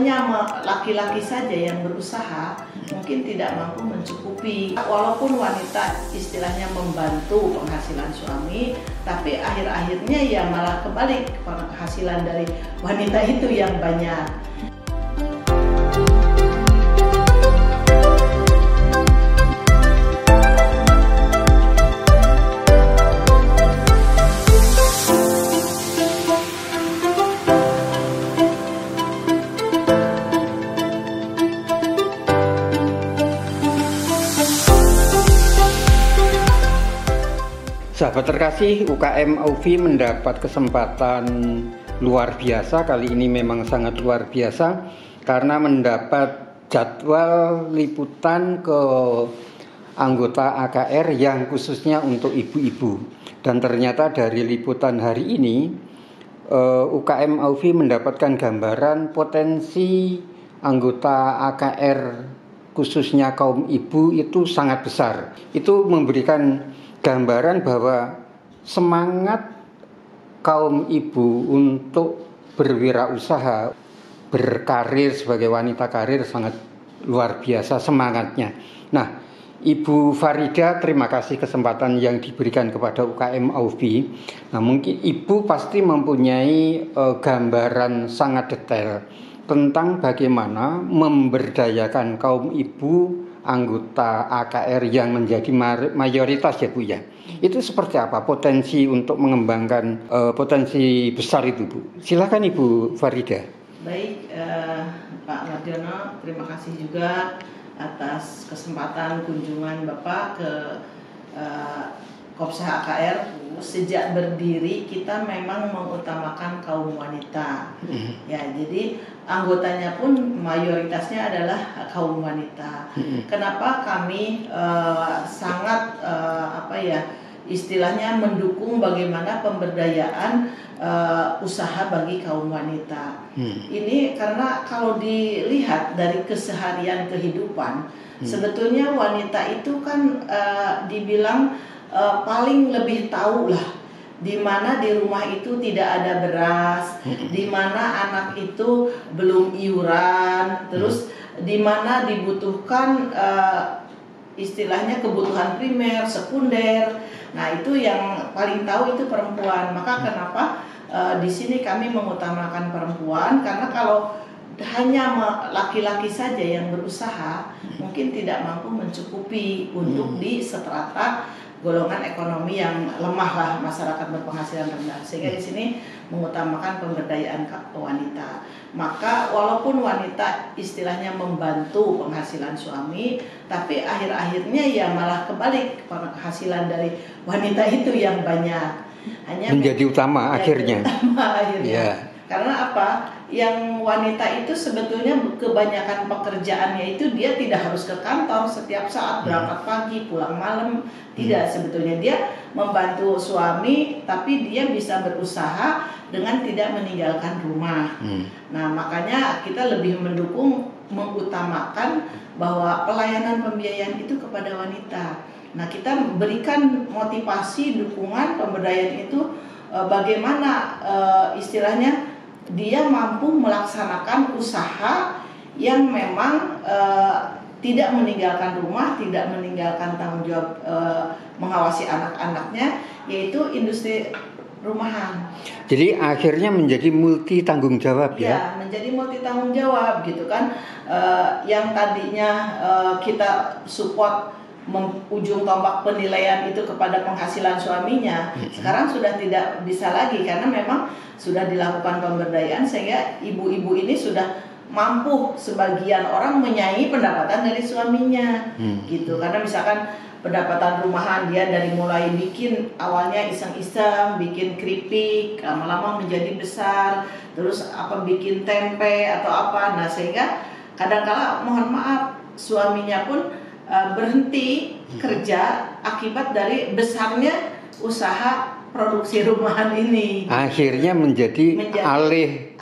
hanya laki-laki saja yang berusaha mungkin tidak mampu mencukupi. Walaupun wanita istilahnya membantu penghasilan suami, tapi akhir-akhirnya ya malah kebalik, penghasilan dari wanita itu yang banyak. Sahabat terkasih, UKM Aufi mendapat kesempatan luar biasa. Kali ini memang sangat luar biasa karena mendapat jadwal liputan ke anggota AKR yang khususnya untuk ibu-ibu. Dan ternyata dari liputan hari ini UKM Aufi mendapatkan gambaran potensi anggota AKR khususnya kaum ibu itu sangat besar. Itu memberikan gambaran bahwa semangat kaum ibu untuk berwirausaha, berkarir sebagai wanita karir sangat luar biasa semangatnya. Nah, Ibu Farida, terima kasih kesempatan yang diberikan kepada UKM Aufi. Nah, mungkin Ibu pasti mempunyai gambaran sangat detail tentang bagaimana memberdayakan kaum ibu anggota AKR yang menjadi mayoritas ya Bu ya. Itu seperti apa potensi untuk mengembangkan potensi besar itu Bu? Silakan Ibu Farida. Baik Pak Mardiono, terima kasih juga atas kesempatan kunjungan Bapak ke Kopsah AKR. Sejak berdiri kita memang mengutamakan kaum wanita. Ya, jadi anggotanya pun mayoritasnya adalah kaum wanita. Kenapa kami sangat istilahnya mendukung bagaimana pemberdayaan usaha bagi kaum wanita. Ini karena kalau dilihat dari keseharian kehidupan, sebetulnya wanita itu kan dibilang paling lebih tahu lah di mana di rumah itu tidak ada beras, di mana anak itu belum iuran, terus di mana dibutuhkan istilahnya kebutuhan primer, sekunder. Nah, itu yang paling tahu itu perempuan. Maka kenapa di sini kami mengutamakan perempuan, karena kalau hanya laki-laki saja yang berusaha mungkin tidak mampu mencukupi untuk di strata golongan ekonomi yang lemah lah, masyarakat berpenghasilan rendah. Sehingga di sini mengutamakan pemberdayaan wanita. Maka walaupun wanita istilahnya membantu penghasilan suami, tapi akhir-akhirnya ya malah kebalik, penghasilan dari wanita itu yang banyak. Hanya menjadi utama akhirnya. Yeah. Karena apa? Yang wanita itu sebetulnya kebanyakan pekerjaannya itu dia tidak harus ke kantor setiap saat, berangkat pagi, pulang malam. Tidak, sebetulnya dia membantu suami, tapi dia bisa berusaha dengan tidak meninggalkan rumah. Nah, makanya kita lebih mendukung, mengutamakan bahwa pelayanan pembiayaan itu kepada wanita. Nah, kita berikan motivasi, dukungan, pemberdayaan itu bagaimana istilahnya dia mampu melaksanakan usaha yang memang tidak meninggalkan rumah, tidak meninggalkan tanggung jawab mengawasi anak-anaknya, yaitu industri rumahan. Jadi akhirnya menjadi multi tanggung jawab ya? Ya, menjadi multi tanggung jawab gitu kan. Yang tadinya kita support ujung tombak penilaian itu kepada penghasilan suaminya, sekarang sudah tidak bisa lagi karena memang sudah dilakukan pemberdayaan sehingga ibu-ibu ini sudah mampu sebagian orang menyaingi pendapatan dari suaminya, gitu. Karena misalkan pendapatan rumahan dia dari mulai bikin awalnya iseng-iseng, bikin keripik, lama-lama menjadi besar, terus bikin tempe atau apa. Nah, sehingga kadang-kala mohon maaf suaminya pun berhenti kerja akibat dari besarnya usaha produksi rumahan ini. Akhirnya menjadi alih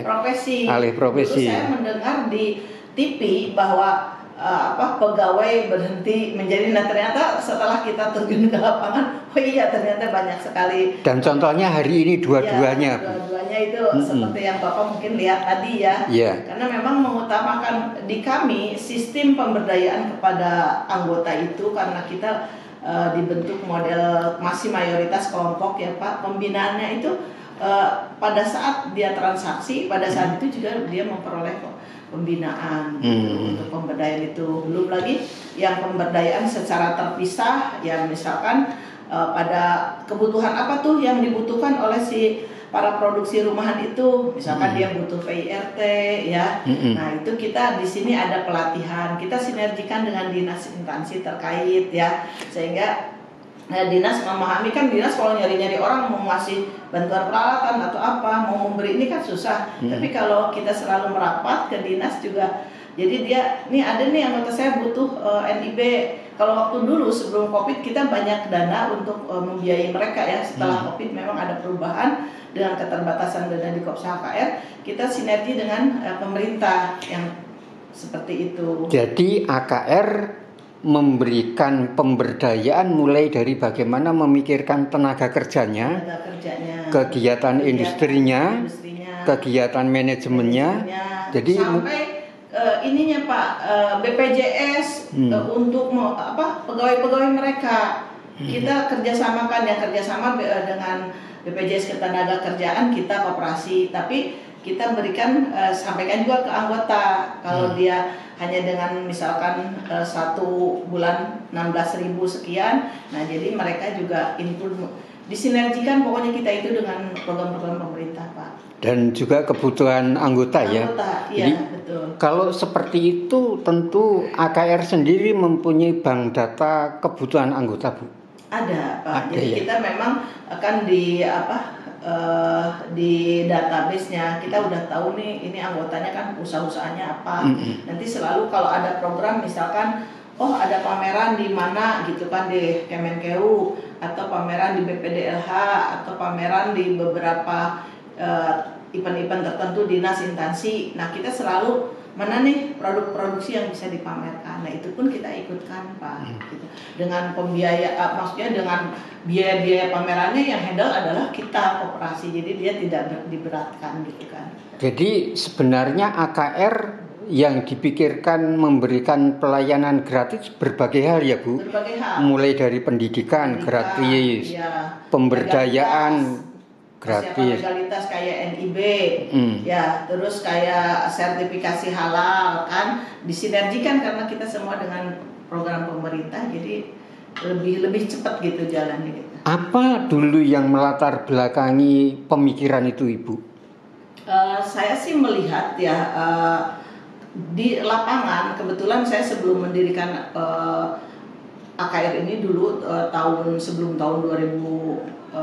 profesi. Alih profesi. Dulu saya mendengar di TV bahwa pegawai berhenti menjadi. Nah ternyata setelah kita terjun ke lapangan, oh iya ternyata banyak sekali. Dan contohnya hari ini dua-duanya. Ya, dua-duanya itu seperti yang Bapak mungkin lihat tadi ya. Karena memang mengutamakan di kami sistem pemberdayaan kepada anggota itu, karena kita dibentuk model masih mayoritas kelompok ya Pak. Pembinaannya itu pada saat dia transaksi, pada saat itu juga dia memperoleh pembinaan untuk pemberdayaan itu. Belum lagi yang pemberdayaan secara terpisah, ya misalkan pada kebutuhan apa tuh yang dibutuhkan oleh si para produksi rumahan itu, misalkan dia butuh PIRT ya. Nah itu kita di sini ada pelatihan, kita sinergikan dengan dinas instansi terkait ya, sehingga dinas memahami. Kan dinas kalau nyari-nyari orang mau ngasih bantuan peralatan atau apa, mau memberi ini kan susah. Tapi kalau kita selalu merapat ke dinas juga, jadi dia, nih ada nih anggota saya butuh NIB. Kalau waktu dulu sebelum COVID kita banyak dana untuk membiayai mereka ya. Setelah COVID memang ada perubahan dengan keterbatasan dana di Kopsa AKR, kita sinergi dengan pemerintah yang seperti itu. Jadi AKR memberikan pemberdayaan mulai dari bagaimana memikirkan tenaga kerjanya, kegiatan industrinya, kegiatan manajemennya. Jadi sampai ininya Pak, BPJS untuk pegawai-pegawai mereka kita kerjasamakan, yang kerjasama dengan BPJS Ketenagakerjaan kita koperasi, tapi kita berikan sampaikan juga ke anggota kalau dia hanya dengan misalkan 1 bulan 16.000 sekian. Nah jadi mereka juga include, disinergikan pokoknya kita itu dengan program-program pemerintah Pak. Dan juga kebutuhan anggota ya. Iya, betul. Kalau seperti itu tentu AKR sendiri mempunyai bank data kebutuhan anggota Bu. Ada Pak. Jadi kita memang akan di database-nya kita udah tahu nih ini anggotanya kan usaha-usahanya apa. Nanti selalu kalau ada program misalkan ada pameran di mana gitu kan di Kemenkeu, atau pameran di BPDLH, atau pameran di beberapa event-event tertentu dinas instansi. Nah kita selalu mana nih produk produksi yang bisa dipamerkan. Nah itu pun kita ikutkan Pak. Gitu. Dengan pembiayaan, maksudnya dengan biaya-biaya pamerannya yang handle adalah kita koperasi. Jadi dia tidak diberatkan gitu kan. Jadi sebenarnya AKR yang dipikirkan memberikan pelayanan gratis berbagai hal ya Bu. Berbagai hal. Mulai dari pendidikan gratis, pemberdayaan gratis, legalitas kayak NIB, ya, terus kayak sertifikasi halal kan, disinergikan karena kita semua dengan program pemerintah, jadi lebih cepat gitu jalannya gitu. Apa dulu yang melatar belakangi pemikiran itu Ibu? Saya sih melihat ya di lapangan, kebetulan saya sebelum mendirikan AKR ini dulu sebelum tahun 2009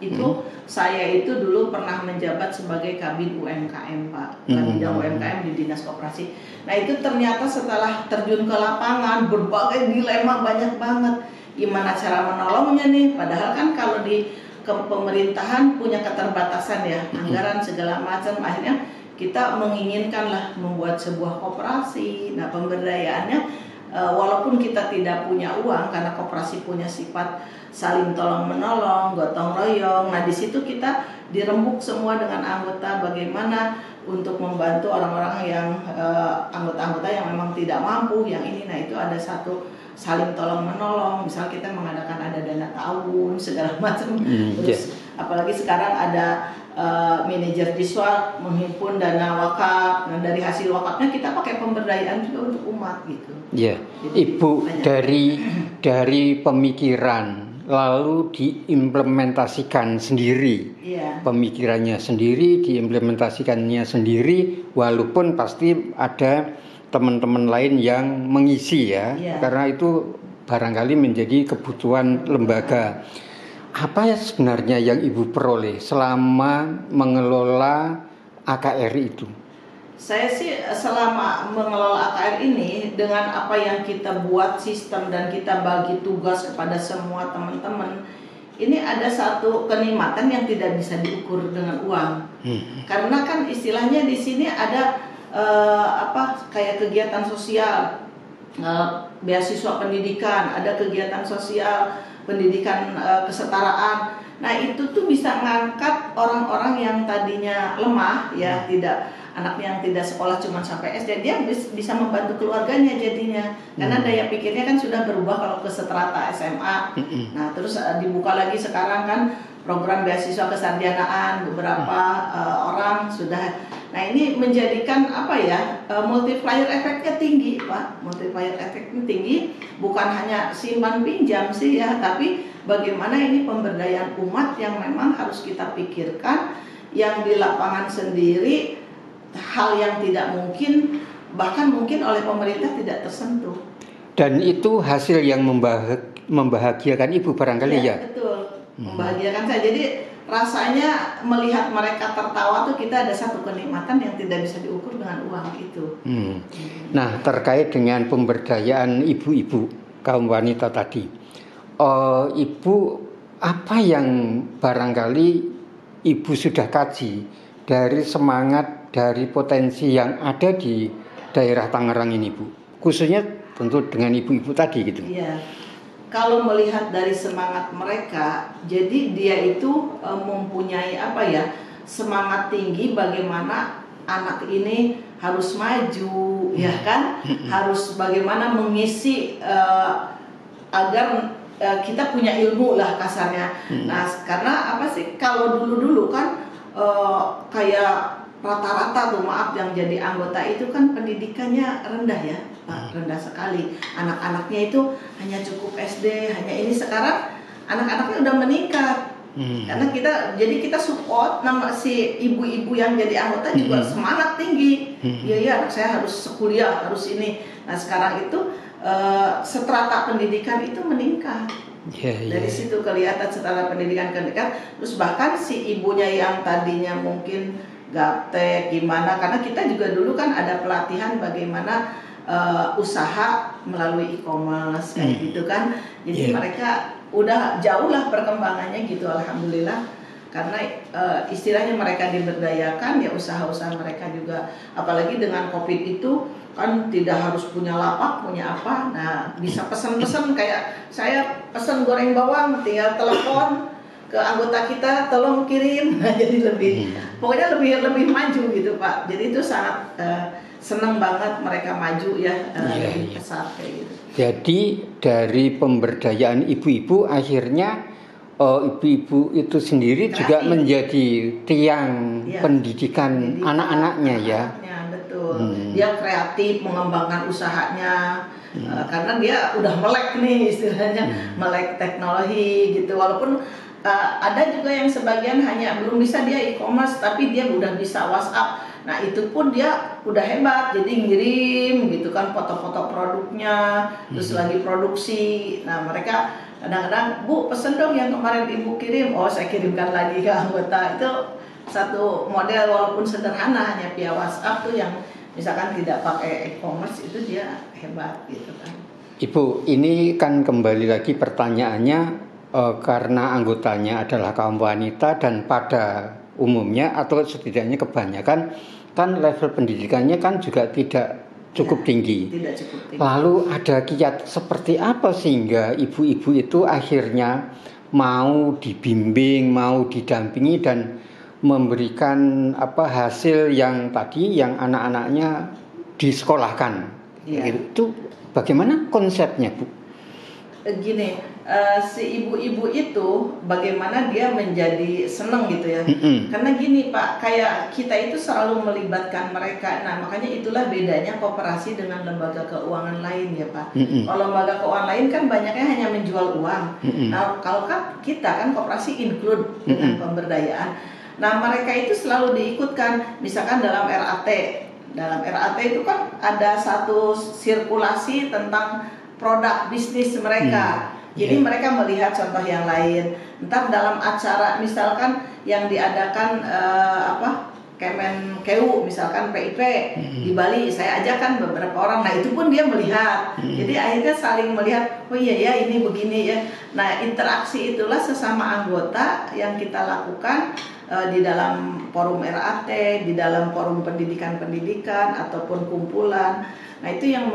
itu saya itu dulu pernah menjabat sebagai Kabid UMKM Pak, bidang UMKM di Dinas Koperasi. Nah itu ternyata setelah terjun ke lapangan berbagai dilema banyak banget. Gimana cara menolongnya nih? Padahal kan kalau di pemerintahan punya keterbatasan ya, anggaran segala macam. Akhirnya kita menginginkan lah membuat sebuah koperasi. Nah pemberdayaannya walaupun kita tidak punya uang, karena koperasi punya sifat saling tolong menolong, gotong royong. Nah di situ kita dirembuk semua dengan anggota bagaimana untuk membantu orang-orang yang anggota-anggota yang memang tidak mampu, yang ini. Nah itu ada satu saling tolong menolong. Misal kita mengadakan ada dana tahun segala macam. Terus apalagi sekarang ada manajer diswal menghimpun dana wakaf. Nah dari hasil wakafnya kita pakai pemberdayaan juga untuk umat gitu. Iya. Ibu dari pemikiran lalu diimplementasikan sendiri, pemikirannya sendiri, diimplementasikannya sendiri, walaupun pasti ada teman-teman lain yang mengisi ya, karena itu barangkali menjadi kebutuhan lembaga. Apa ya sebenarnya yang Ibu peroleh selama mengelola AKR itu? Saya sih selama mengelola AKR ini, dengan apa yang kita buat sistem dan kita bagi tugas kepada semua teman-teman, ini ada satu kenikmatan yang tidak bisa diukur dengan uang. Karena kan istilahnya di sini ada kayak kegiatan sosial, beasiswa pendidikan, ada kegiatan sosial pendidikan kesetaraan. Nah itu tuh bisa ngangkat orang-orang yang tadinya lemah ya, tidak anaknya yang tidak sekolah cuma sampai SD, dia bisa membantu keluarganya jadinya, karena daya pikirnya kan sudah berubah kalau ke seterata SMA. Nah terus dibuka lagi sekarang kan program beasiswa kesarjanaan, beberapa orang sudah. Nah ini menjadikan multiplier efeknya tinggi, Pak. Multiplier efeknya tinggi, bukan hanya simpan pinjam sih ya, tapi bagaimana ini pemberdayaan umat yang memang harus kita pikirkan, yang di lapangan sendiri hal yang tidak mungkin, bahkan mungkin oleh pemerintah tidak tersentuh. Dan itu hasil yang membahagiakan Ibu barangkali ya? Betul, membahagiakan saya. Jadi rasanya melihat mereka tertawa tuh kita ada satu kenikmatan yang tidak bisa diukur dengan uang itu. Nah terkait dengan pemberdayaan ibu-ibu kaum wanita tadi, Ibu apa yang barangkali Ibu sudah kaji dari semangat, dari potensi yang ada di daerah Tangerang ini, Bu, khususnya tentu dengan ibu-ibu tadi gitu. Iya. Kalau melihat dari semangat mereka, jadi dia itu mempunyai semangat tinggi bagaimana anak ini harus maju, ya kan? Harus bagaimana mengisi agar kita punya ilmu lah kasarnya. Nah, karena kalau dulu-dulu kan kayak rata-rata tuh yang jadi anggota itu kan pendidikannya rendah ya, Pak, rendah sekali. Anak-anaknya itu hanya cukup SD, hanya ini. Sekarang anak-anaknya udah meningkat. Karena kita support si ibu-ibu yang jadi anggota juga semangat tinggi. Iya, anak saya harus kuliah, harus ini. Nah, sekarang itu strata pendidikan itu meningkat. Dari situ kelihatan strata pendidikan meningkat. Terus bahkan si ibunya yang tadinya mungkin gaptek gimana, karena kita juga dulu kan ada pelatihan bagaimana usaha melalui e-commerce kayak gitu kan. Jadi mereka udah jauh lah perkembangannya gitu, alhamdulillah. Karena istilahnya mereka diberdayakan ya, usaha-usaha mereka juga, apalagi dengan COVID itu kan tidak harus punya lapak, punya apa. Nah bisa pesan-pesan, kayak saya pesan goreng bawang tinggal telepon ke anggota kita, tolong kirim. Nah, jadi pokoknya lebih maju gitu, Pak. Jadi itu sangat senang banget mereka maju ya, lebih pesat kayak gitu. Jadi dari pemberdayaan ibu-ibu akhirnya ibu-ibu itu sendiri juga menjadi tiang pendidikan anak-anaknya ya. Betul. Dia kreatif mengembangkan usahanya. Karena dia udah melek nih istilahnya, melek teknologi gitu. Walaupun ada juga yang sebagian hanya belum bisa dia e-commerce, tapi dia udah bisa WhatsApp. Nah itu pun dia udah hebat, jadi ngirim gitu kan foto-foto produknya, terus lagi produksi. Nah mereka kadang-kadang, Bu pesen dong yang kemarin Ibu kirim, saya kirimkan lagi ke anggota. Itu satu model walaupun sederhana, hanya via WhatsApp tuh yang misalkan tidak pakai e-commerce, itu dia hebat gitu kan. Ibu, ini kan kembali lagi pertanyaannya, karena anggotanya adalah kaum wanita dan pada umumnya atau setidaknya kebanyakan kan level pendidikannya kan juga tidak cukup tinggi. Tidak cukup tinggi. Lalu ada kiat seperti apa sehingga ibu-ibu itu akhirnya mau dibimbing, mau didampingi dan memberikan hasil yang tadi yang anak-anaknya disekolahkan. Itu bagaimana konsepnya, Bu? Gini, si ibu-ibu itu bagaimana dia menjadi seneng gitu ya. Karena gini Pak, kayak kita itu selalu melibatkan mereka. Nah makanya itulah bedanya koperasi dengan lembaga keuangan lain ya Pak. Kalau lembaga keuangan lain kan banyaknya hanya menjual uang. Nah kalau kan kita kan koperasi include dengan pemberdayaan. Nah mereka itu selalu diikutkan, misalkan dalam RAT. Dalam RAT itu kan ada satu sirkulasi tentang produk bisnis mereka. Jadi mereka melihat contoh yang lain. Entar dalam acara misalkan yang diadakan Kemenkeu misalkan PIP di Bali, saya ajakkan beberapa orang, nah itu pun dia melihat, jadi akhirnya saling melihat, oh iya ya ini begini ya. Nah interaksi itulah sesama anggota yang kita lakukan di dalam forum RAT, di dalam forum pendidikan ataupun kumpulan. Nah itu yang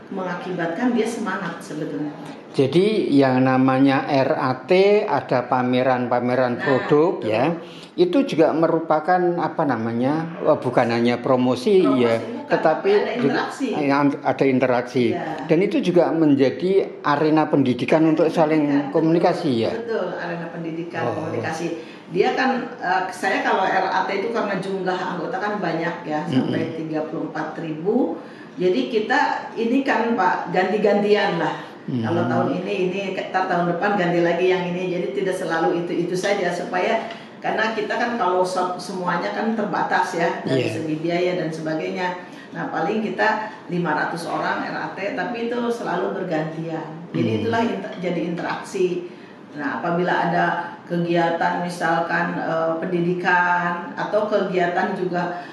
mengakibatkan dia semangat sebetulnya. Jadi yang namanya RAT ada pameran-pameran produk ya. Itu juga merupakan bukan hanya promosi ya, bukan, tetapi ada interaksi. Ya. Dan itu juga menjadi arena pendidikan untuk saling komunikasi ya. Betul, arena pendidikan komunikasi. Dia kan saya kalau RAT itu karena jumlah anggota kan banyak ya, sampai 34.000. Jadi kita ini kan Pak ganti-gantian lah. Kalau tahun ini tahun depan ganti lagi yang ini. Jadi tidak selalu itu saja, supaya karena kita kan kalau semuanya kan terbatas ya dari segi biaya dan sebagainya. Nah paling kita 500 orang RAT, tapi itu selalu bergantian. Jadi itulah jadi interaksi. Nah apabila ada kegiatan misalkan pendidikan atau kegiatan juga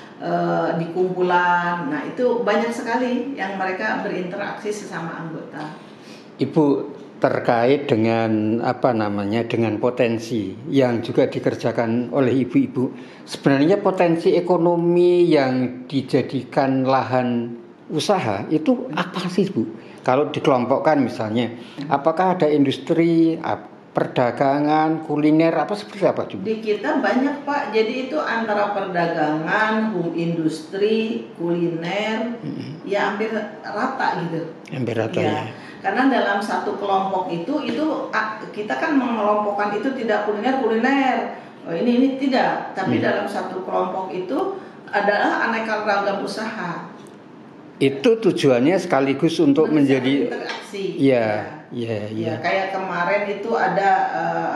di kumpulan, nah itu banyak sekali yang mereka berinteraksi sesama anggota. Ibu, terkait dengan dengan potensi yang juga dikerjakan oleh ibu-ibu, sebenarnya potensi ekonomi yang dijadikan lahan usaha itu apa sih Bu? Kalau dikelompokkan misalnya, apakah ada industri, perdagangan, kuliner, seperti apa juga? Di kita banyak Pak, jadi itu antara perdagangan, industri, kuliner, ya hampir rata gitu. Hampir rata ya. Karena dalam satu kelompok itu kita kan mengelompokkan itu tidak kuliner, ini tidak, tapi dalam satu kelompok itu adalah aneka ragam usaha. Itu tujuannya sekaligus untuk menjadi interaksi. Ya. Kayak kemarin itu ada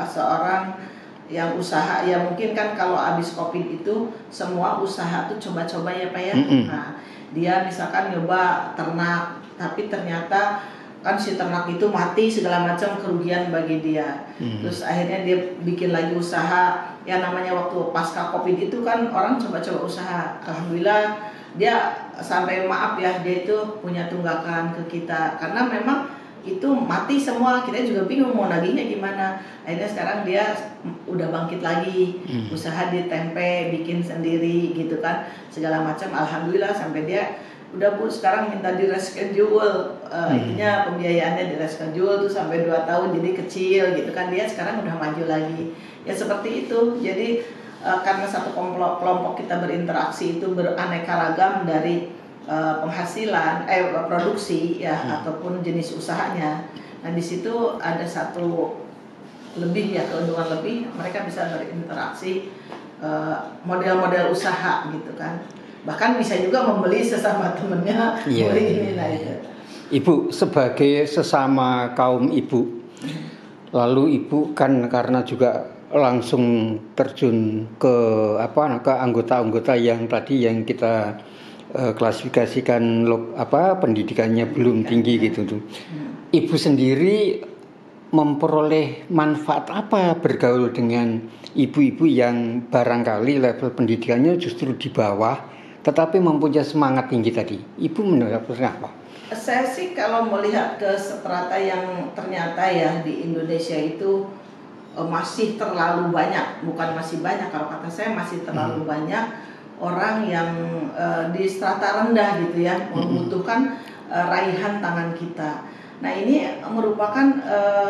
seorang yang usaha, ya mungkin kan kalau habis Covid itu semua usaha tuh coba-coba ya Pak ya. Nah, dia misalkan nyoba ternak, tapi ternyata kan si ternak itu mati, segala macam kerugian bagi dia. Terus akhirnya dia bikin lagi usaha. Ya namanya waktu pasca Covid itu kan orang coba-coba usaha. Alhamdulillah dia sampai dia itu punya tunggakan ke kita, karena memang itu mati semua, kita juga bingung mau nagihnya gimana. Akhirnya sekarang dia udah bangkit lagi, usaha di tempe, bikin sendiri gitu kan, segala macam. Alhamdulillah sampai dia udah Bu sekarang minta di reschedule, intinya pembiayaannya di reschedule tuh sampai 2 tahun, jadi kecil gitu kan. Dia sekarang udah maju lagi. Ya seperti itu. Jadi karena satu kelompok kita berinteraksi itu beraneka ragam dari penghasilan, produksi ya ataupun jenis usahanya. Nah di situ ada satu lebih ya, keuntungan lebih, mereka bisa berinteraksi model-model usaha gitu kan. Bahkan bisa juga membeli sesama temennya, beli ini lah itu. Ibu sebagai sesama kaum ibu, lalu ibu kan karena juga langsung terjun ke anggota-anggota yang tadi yang kita klasifikasikan pendidikannya belum tinggi gitu tuh. Ibu sendiri memperoleh manfaat apa bergaul dengan ibu-ibu yang barangkali level pendidikannya justru di bawah tetapi mempunyai semangat tinggi tadi? Ibu mendapatkan apa? Saya sih kalau melihat ke strata yang ternyata ya di Indonesia itu masih terlalu banyak, bukan masih banyak, kalau kata saya masih terlalu banyak orang yang di strata rendah gitu ya, membutuhkan raihan tangan kita. Nah ini merupakan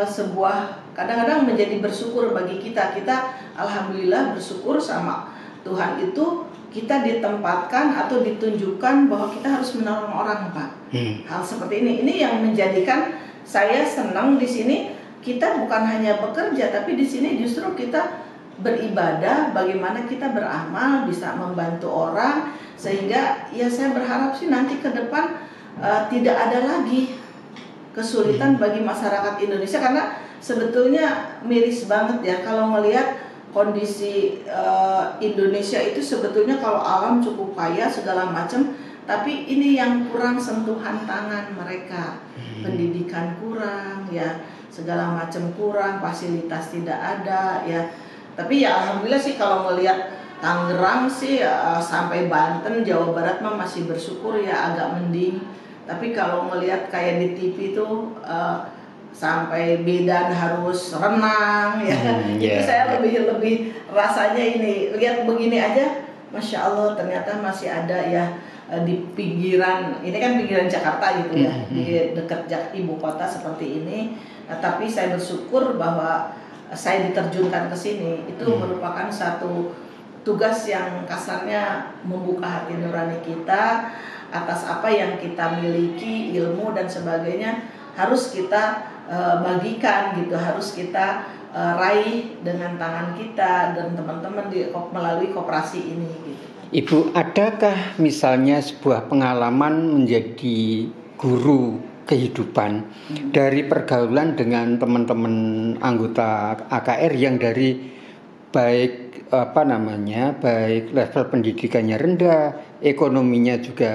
sebuah kadang-kadang menjadi bersyukur bagi kita. Kita alhamdulillah bersyukur sama Tuhan itu kita ditempatkan atau ditunjukkan bahwa kita harus menolong orang Pak. Hal seperti ini yang menjadikan saya senang di sini. Kita bukan hanya bekerja, tapi di sini justru kita beribadah, bagaimana kita beramal, bisa membantu orang, sehingga ya saya berharap sih nanti ke depan tidak ada lagi kesulitan bagi masyarakat Indonesia, karena sebetulnya miris banget ya kalau melihat kondisi Indonesia itu sebetulnya kalau alam cukup kaya segala macam, tapi ini yang kurang sentuhan tangan mereka, pendidikan kurang ya, segala macam kurang, fasilitas tidak ada ya. Tapi ya alhamdulillah sih kalau melihat Tangerang sih sampai Banten, Jawa Barat mah masih bersyukur ya, agak mending. Tapi kalau ngelihat kayak di TV tuh sampai Medan harus renang ya, itu saya lebih rasanya ini lihat begini aja, Masya Allah ternyata masih ada ya di pinggiran, ini kan pinggiran Jakarta gitu ya, di dekat ibu kota seperti ini. Nah, tapi saya bersyukur bahwa saya diterjunkan ke sini, itu merupakan satu tugas yang kasarnya membuka hati nurani kita atas apa yang kita miliki, ilmu dan sebagainya harus kita bagikan gitu, harus kita raih dengan tangan kita dan teman-teman melalui koperasi ini gitu. Ibu, adakah misalnya sebuah pengalaman menjadi guru kehidupan dari pergaulan dengan teman-teman anggota AKR yang dari baik baik level pendidikannya rendah, ekonominya juga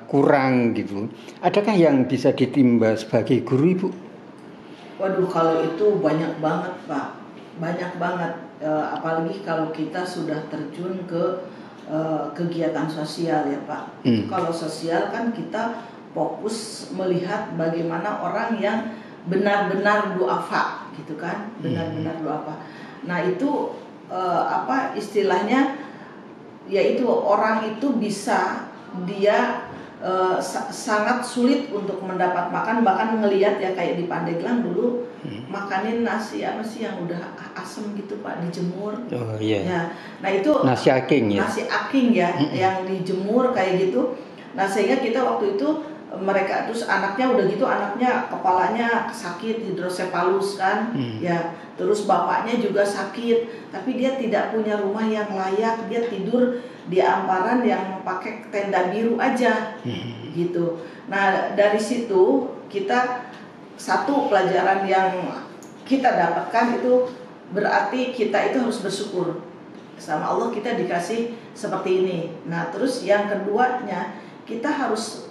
kurang gitu. Adakah yang bisa ditimba sebagai guru, Ibu? Waduh, kalau itu banyak banget Pak, banyak banget. Apalagi kalau kita sudah terjun ke kegiatan sosial ya Pak. Kalau sosial kan kita fokus melihat bagaimana orang yang benar-benar duafa gitu kan, benar-benar duafa. Nah itu istilahnya yaitu orang itu bisa dia sangat sulit untuk mendapat makan, bahkan ngelihat ya kayak di Pandeglang dulu makanin nasi apa sih yang udah asem gitu Pak, dijemur. Oh iya. Ya, nah itu nasi aking ya. Nasi aking ya, yang dijemur kayak gitu. Nah sehingga kita waktu itu mereka terus anaknya udah gitu, anaknya kepalanya sakit hidrosefalus kan, ya terus bapaknya juga sakit, tapi dia tidak punya rumah yang layak, dia tidur di amparan yang pakai tenda biru aja, gitu. Nah dari situ kita satu pelajaran yang kita dapatkan itu berarti kita itu harus bersyukur sama Allah kita dikasih seperti ini. Nah terus yang keduanya kita harus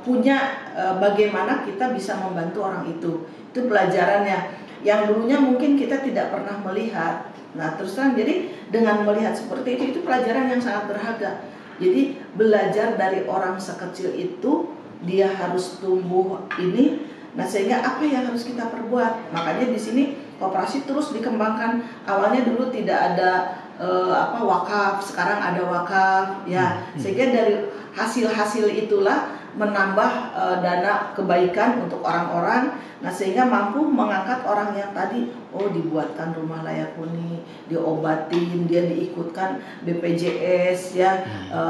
punya bagaimana kita bisa membantu orang itu pelajarannya yang dulunya mungkin kita tidak pernah melihat. Nah terus terang jadi dengan melihat seperti itu pelajaran yang sangat berharga. Jadi belajar dari orang sekecil itu dia harus tumbuh ini. Nah sehingga apa yang harus kita perbuat, makanya di sini koperasi terus dikembangkan. Awalnya dulu tidak ada wakaf, sekarang ada wakaf ya, sehingga dari hasil-hasil itulah menambah dana kebaikan untuk orang-orang. Nah sehingga mampu mengangkat orang yang tadi dibuatkan rumah layak huni, diobatin, dia diikutkan BPJS ya,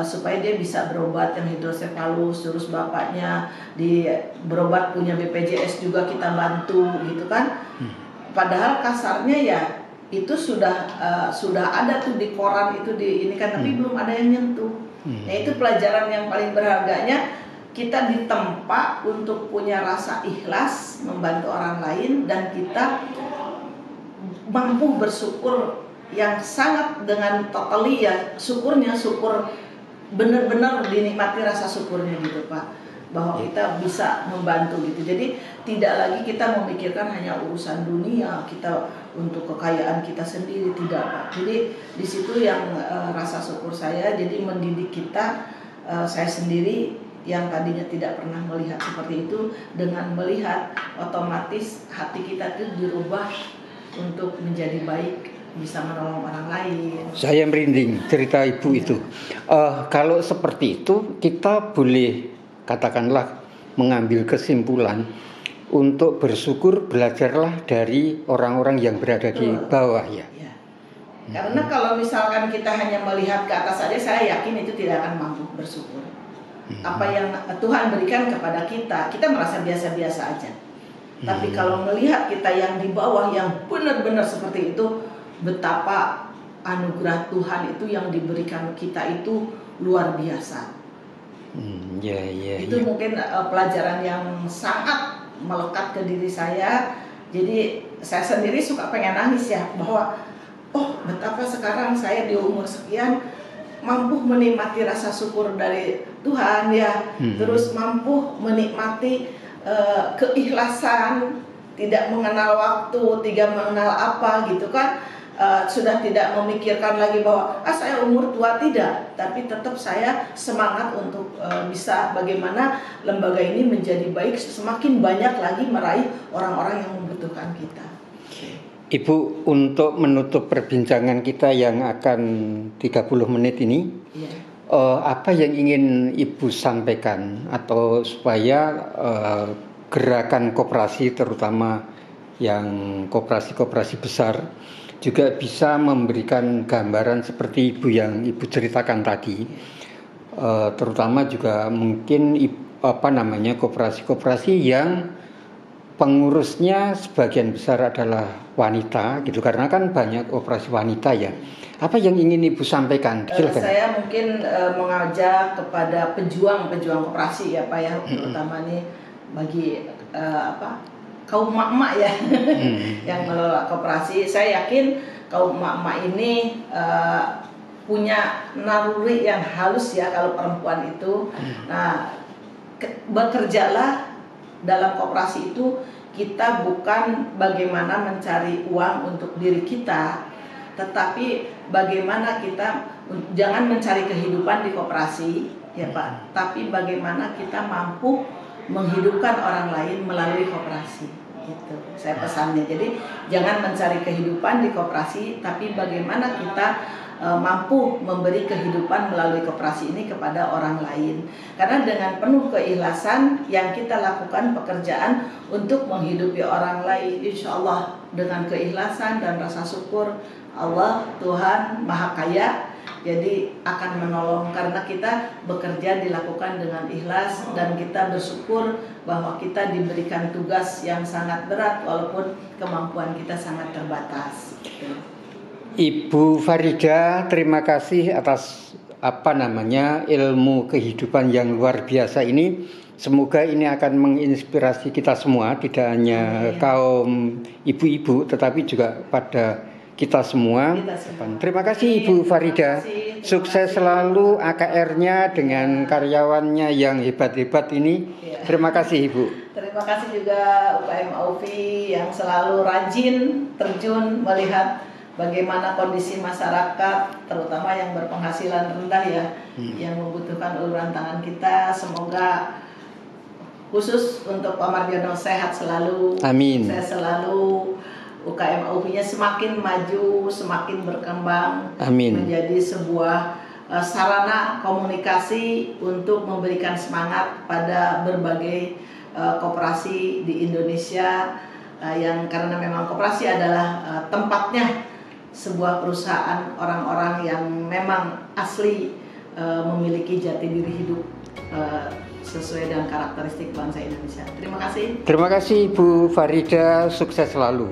supaya dia bisa berobat yang hidrosefalus, terus bapaknya berobat punya BPJS juga kita bantu gitu kan. Padahal kasarnya ya itu sudah ada tuh di koran itu ini kan, tapi belum ada yang nyentuh. Nah itu pelajaran yang paling berharganya, kita ditempa untuk punya rasa ikhlas membantu orang lain dan kita mampu bersyukur yang sangat dengan totally ya, syukur benar-benar dinikmati rasa syukurnya gitu Pak, bahwa kita bisa membantu gitu. Jadi tidak lagi kita memikirkan hanya urusan dunia kita untuk kekayaan kita sendiri, tidak Pak. Jadi di situ yang rasa syukur saya, jadi mendidik kita, saya sendiri yang tadinya tidak pernah melihat seperti itu, dengan melihat otomatis hati kita itu dirubah untuk menjadi baik, bisa menolong orang lain. Saya merinding cerita Ibu itu. Kalau seperti itu kita boleh katakanlah mengambil kesimpulan untuk bersyukur, belajarlah dari orang-orang yang berada di bawah ya. Karena kalau misalkan kita hanya melihat ke atas saja, saya yakin itu tidak akan mampu bersyukur. Apa yang Tuhan berikan kepada kita merasa biasa-biasa aja. Tapi kalau melihat kita yang di bawah yang benar-benar seperti itu, betapa anugerah Tuhan itu yang diberikan kita itu luar biasa. Itu mungkin pelajaran yang sangat melekat ke diri saya. Jadi saya sendiri suka pengen nangis ya, bahwa betapa sekarang saya di umur sekian mampu menikmati rasa syukur dari Tuhan ya, terus mampu menikmati keikhlasan, tidak mengenal waktu, tidak mengenal apa gitu kan. sudah tidak memikirkan lagi bahwa saya umur tua, tidak, tapi tetap saya semangat untuk bisa bagaimana lembaga ini menjadi baik, semakin banyak lagi meraih orang-orang yang membutuhkan kita. Ibu, untuk menutup perbincangan kita yang akan 30 menit ini, apa yang ingin Ibu sampaikan atau supaya gerakan koperasi, terutama yang koperasi-koperasi besar, juga bisa memberikan gambaran seperti Ibu ceritakan tadi, terutama juga mungkin koperasi-koperasi yang pengurusnya sebagian besar adalah wanita, gitu, karena kan banyak koperasi wanita ya. Apa yang ingin Ibu sampaikan? Silakan. Saya mungkin mengajak kepada pejuang-pejuang koperasi ya Pak ya, terutama nih bagi kaum emak-emak ya yang mengelola koperasi. Saya yakin kaum emak-emak ini punya naluri yang halus ya kalau perempuan itu. Nah, bekerjalah dalam koperasi itu, kita bukan bagaimana mencari uang untuk diri kita, tetapi bagaimana kita jangan mencari kehidupan di koperasi ya Pak, tapi bagaimana kita mampu menghidupkan orang lain melalui koperasi, gitu saya pesannya. Jadi jangan mencari kehidupan di koperasi, tapi bagaimana kita mampu memberi kehidupan melalui koperasi ini kepada orang lain. Karena dengan penuh keikhlasan yang kita lakukan pekerjaan untuk menghidupi orang lain, insya Allah dengan keikhlasan dan rasa syukur, Allah Tuhan Maha Kaya, jadi akan menolong, karena kita bekerja dilakukan dengan ikhlas dan kita bersyukur bahwa kita diberikan tugas yang sangat berat walaupun kemampuan kita sangat terbatas. Ibu Farida, terima kasih atas ilmu kehidupan yang luar biasa ini. Semoga ini akan menginspirasi kita semua, tidak hanya kaum ibu-ibu tetapi juga pada kita semua. Terima kasih Ibu Farida. Sukses selalu AKR-nya dengan karyawannya yang hebat-hebat ini. Terima kasih Ibu. Terima kasih juga UKM AUFI yang selalu rajin terjun melihat bagaimana kondisi masyarakat, terutama yang berpenghasilan rendah ya, yang membutuhkan uluran tangan kita. Semoga khusus untuk Pak Mardiono sehat selalu. Amin. Saya selalu UKM AUFI-nya semakin maju, semakin berkembang. Amin. Menjadi sebuah sarana komunikasi untuk memberikan semangat pada berbagai koperasi di Indonesia, yang karena memang koperasi adalah tempatnya sebuah perusahaan orang-orang yang memang asli memiliki jati diri hidup sesuai dengan karakteristik bangsa Indonesia. Terima kasih. Terima kasih Ibu Farida, sukses selalu.